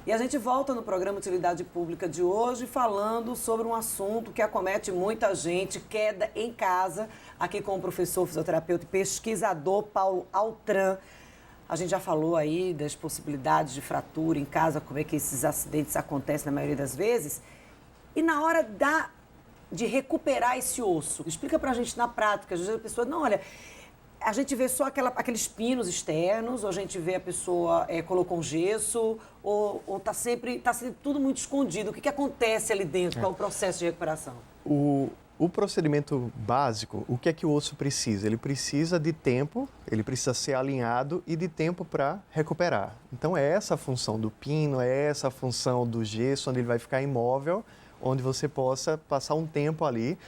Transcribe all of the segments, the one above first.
E a gente volta no programa Utilidade Pública de hoje falando sobre um assunto que acomete muita gente, queda em casa, aqui com o professor fisioterapeuta e pesquisador Paulo Altran. A gente já falou aí das possibilidades de fratura em casa, como é que esses acidentes acontecem na maioria das vezes. E na hora de recuperar esse osso, explica pra gente na prática. Às vezes a pessoa, não, olha, a gente vê só aqueles pinos externos, ou a gente vê a pessoa colocou um gesso, ou tá sempre tudo muito escondido. O que acontece ali dentro? Qual é o processo de recuperação? O procedimento básico, o que é que o osso precisa? Ele precisa de tempo, ele precisa ser alinhado e de tempo para recuperar. Então é essa a função do pino, é essa a função do gesso, onde ele vai ficar imóvel, onde você possa passar um tempo ali.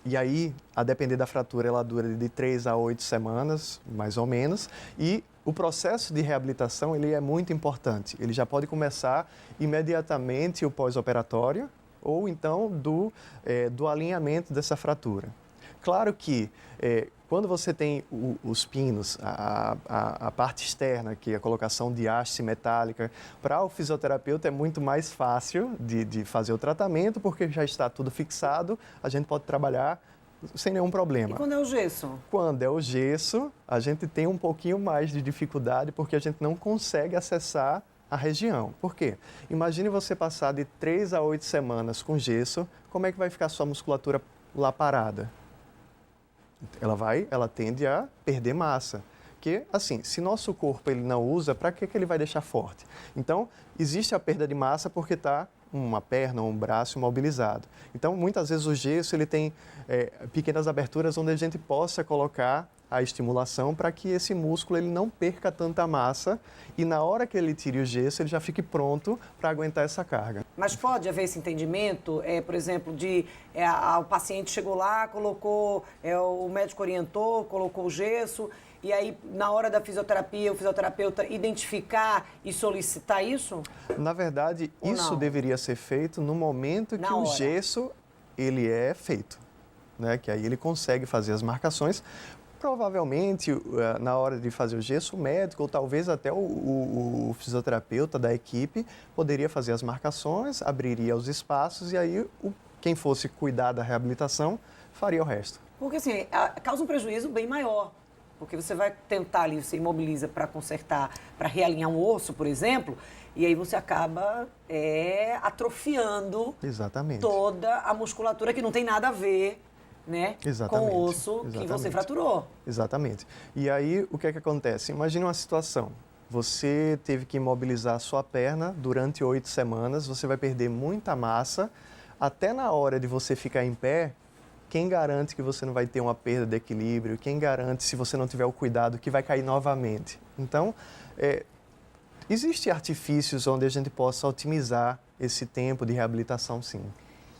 E aí, a depender da fratura, ela dura de 3 a 8 semanas, mais ou menos. E o processo de reabilitação, ele é muito importante. Ele já pode começar imediatamente o pós-operatório, ou então do alinhamento dessa fratura. Claro que quando você tem os pinos, a parte externa, que é a colocação de haste metálica, para o fisioterapeuta é muito mais fácil de fazer o tratamento, porque já está tudo fixado, a gente pode trabalhar sem nenhum problema. E quando é o gesso? Quando é o gesso, a gente tem um pouquinho mais de dificuldade, porque a gente não consegue acessar a região. Por quê? Imagine você passar de 3 a 8 semanas com gesso, como é que vai ficar a sua musculatura lá parada? Ela tende a perder massa. Que, assim, se nosso corpo ele não usa, para que ele vai deixar forte? Então, existe a perda de massa porque está uma perna ou um braço imobilizado. Então, muitas vezes o gesso ele tem pequenas aberturas onde a gente possa colocar a estimulação para que esse músculo ele não perca tanta massa e na hora que ele tire o gesso, ele já fique pronto para aguentar essa carga. Mas pode haver esse entendimento, por exemplo, o paciente chegou lá, colocou, o médico orientou, colocou o gesso, e aí na hora da fisioterapia, o fisioterapeuta identificar e solicitar isso? Na verdade, isso deveria ser feito no momento que o gesso ele é feito, né? Que aí ele consegue fazer as marcações. Provavelmente, na hora de fazer o gesso, o médico ou talvez até o fisioterapeuta da equipe poderia fazer as marcações, abriria os espaços e aí quem fosse cuidar da reabilitação faria o resto. Porque assim, causa um prejuízo bem maior, porque você vai tentar ali, você imobiliza para consertar, para realinhar um osso, por exemplo, e aí você acaba atrofiando toda a musculatura que não tem nada a ver, né, com o osso que você fraturou. Exatamente. E aí, o que é que acontece? Imagine uma situação. Você teve que imobilizar a sua perna durante 8 semanas, você vai perder muita massa. Até na hora de você ficar em pé, quem garante que você não vai ter uma perda de equilíbrio? Quem garante, se você não tiver o cuidado, que vai cair novamente? Então, existem artifícios onde a gente possa otimizar esse tempo de reabilitação, sim.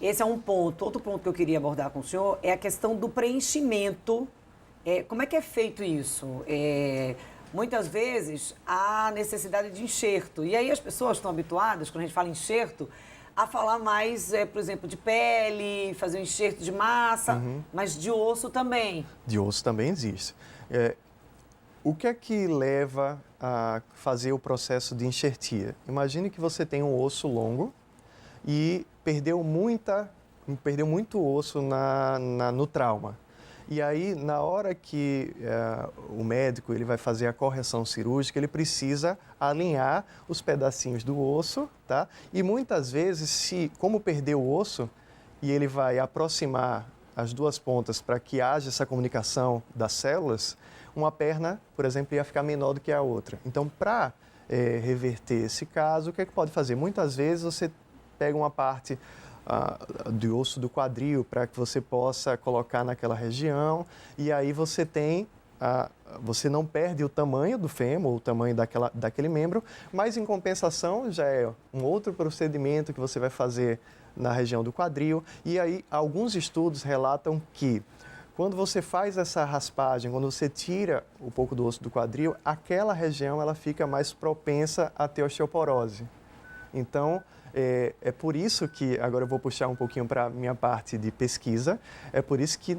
Esse é um ponto. Outro ponto que eu queria abordar com o senhor é a questão do preenchimento. Como é que é feito isso? Muitas vezes há necessidade de enxerto. E aí as pessoas estão habituadas, quando a gente fala enxerto, a falar mais, por exemplo, de pele, fazer um enxerto de massa, mas de osso também. De osso também existe. O que é que leva a fazer o processo de enxertia? Imagine que você tem um osso longo e perdeu muito osso no trauma. E aí, na hora que o médico ele vai fazer a correção cirúrgica, ele precisa alinhar os pedacinhos do osso, tá? E muitas vezes, como perdeu o osso, e ele vai aproximar as duas pontas para que haja essa comunicação das células, uma perna, por exemplo, ia ficar menor do que a outra. Então, para reverter esse caso, o que é que pode fazer? Muitas vezes você pega uma parte do osso do quadril para que você possa colocar naquela região e aí você você não perde o tamanho do fêmur, o tamanho daquele membro, mas em compensação já é um outro procedimento que você vai fazer na região do quadril e aí alguns estudos relatam que quando você faz essa raspagem, quando você tira um pouco do osso do quadril, aquela região ela fica mais propensa a ter osteoporose. Então, é por isso que, agora eu vou puxar um pouquinho para a minha parte de pesquisa, é por isso que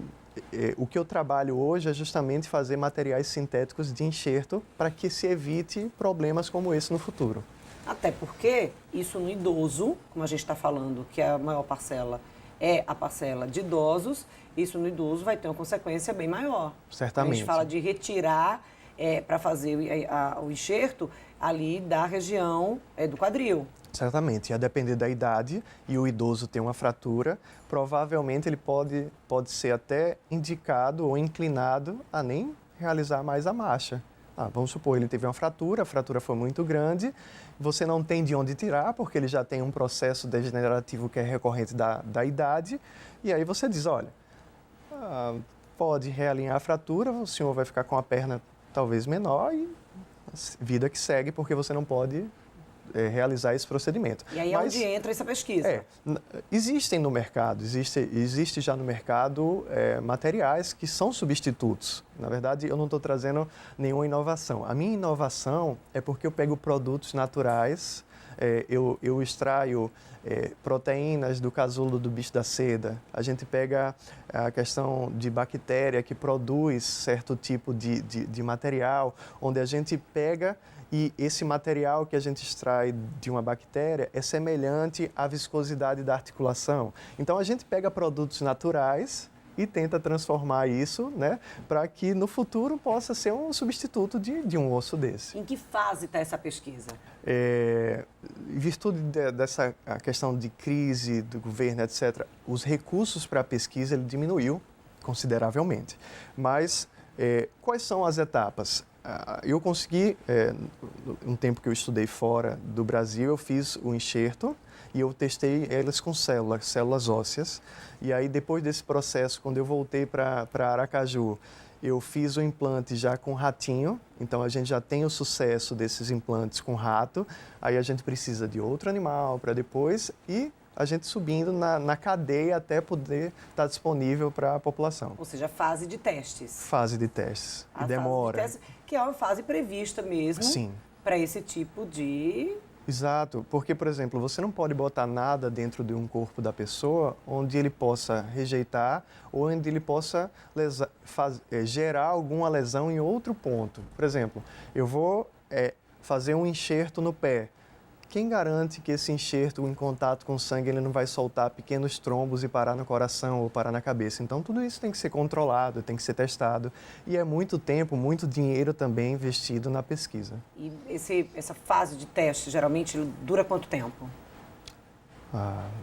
o que eu trabalho hoje é justamente fazer materiais sintéticos de enxerto para que se evite problemas como esse no futuro. Até porque isso no idoso, como a gente está falando, que a maior parcela é a parcela de idosos, isso no idoso vai ter uma consequência bem maior. Certamente. A gente fala de retirar para fazer o enxerto ali da região do quadril. Certamente, a depender da idade e o idoso tem uma fratura, provavelmente ele pode ser até indicado ou inclinado a nem realizar mais a marcha. Vamos supor, ele teve uma fratura, a fratura foi muito grande, você não tem de onde tirar, porque ele já tem um processo degenerativo que é recorrente da idade, e aí você diz, olha, pode realinhar a fratura, o senhor vai ficar com a perna talvez menor e vida que segue, porque você não pode realizar esse procedimento. E aí é onde entra essa pesquisa? Existem no mercado, existe já no mercado materiais que são substitutos. Na verdade, eu não estou trazendo nenhuma inovação. A minha inovação é porque eu pego produtos naturais, eu extraio proteínas do casulo do bicho da seda, a gente pega a questão de bactéria que produz certo tipo de material, onde a gente pega e esse material que a gente extrai de uma bactéria é semelhante à viscosidade da articulação. Então, a gente pega produtos naturais e tenta transformar isso, né, para que no futuro possa ser um substituto de um osso desse. Em que fase está essa pesquisa? Em virtude dessa questão de crise do governo, etc., os recursos para a pesquisa ele diminuiu consideravelmente. Mas quais são as etapas? Eu consegui, um tempo que eu estudei fora do Brasil, eu fiz o enxerto e eu testei elas com células ósseas. E aí, depois desse processo, quando eu voltei para Aracaju, eu fiz o implante já com ratinho. Então, a gente já tem o sucesso desses implantes com rato. Aí, a gente precisa de outro animal para depois e a gente subindo na cadeia até poder estar disponível para a população. Ou seja, fase de testes. Fase de testes. E demora. Fase de testes, que é uma fase prevista mesmo para esse tipo de... Exato, porque, por exemplo, você não pode botar nada dentro de um corpo da pessoa onde ele possa rejeitar ou onde ele possa gerar alguma lesão em outro ponto. Por exemplo, eu vou fazer um enxerto no pé. Quem garante que esse enxerto, em contato com o sangue, ele não vai soltar pequenos trombos e parar no coração ou parar na cabeça? Então, tudo isso tem que ser controlado, tem que ser testado. E é muito tempo, muito dinheiro também investido na pesquisa. E essa fase de teste, geralmente, dura quanto tempo?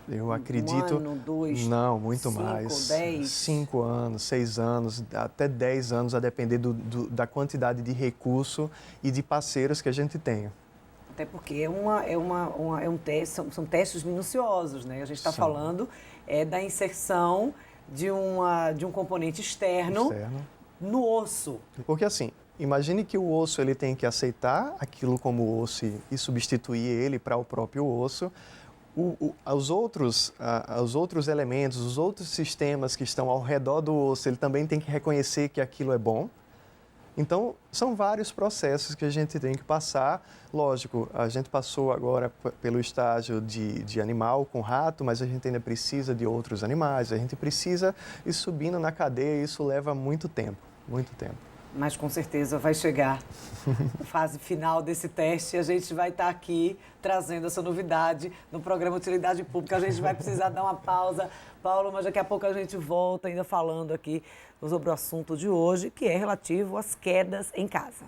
Eu acredito... 1 ano, 2, não, muito 5, mais. 10? 5 anos, 6 anos, até 10 anos, a depender da quantidade de recurso e de parceiros que a gente tem. Até porque são testes minuciosos, né? A gente está falando da inserção de um componente externo no osso. Porque assim, imagine que o osso ele tem que aceitar aquilo como osso e substituir ele para o próprio osso. Os outros elementos, os outros sistemas que estão ao redor do osso, ele também tem que reconhecer que aquilo é bom. Então, são vários processos que a gente tem que passar. Lógico, a gente passou agora pelo estágio de animal com rato, mas a gente ainda precisa de outros animais, a gente precisa ir subindo na cadeia e isso leva muito tempo, muito tempo. Mas com certeza vai chegar a fase final desse teste e a gente vai estar aqui trazendo essa novidade no programa Utilidade Pública. A gente vai precisar dar uma pausa, Paulo, mas daqui a pouco a gente volta ainda falando aqui sobre o assunto de hoje, que é relativo às quedas em casa.